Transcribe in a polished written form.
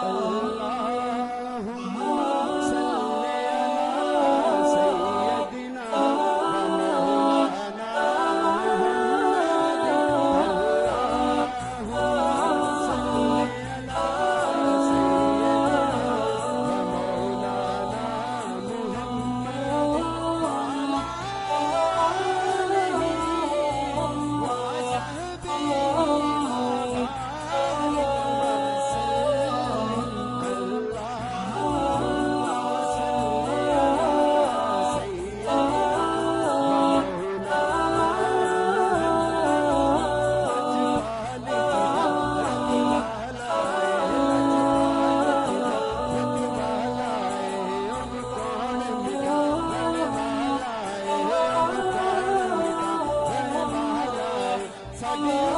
اللهم صل على سيدنا ومولانا محمد اللهم صل على سيدنا ومولانا محمد وعلى آله وصحبه Sabi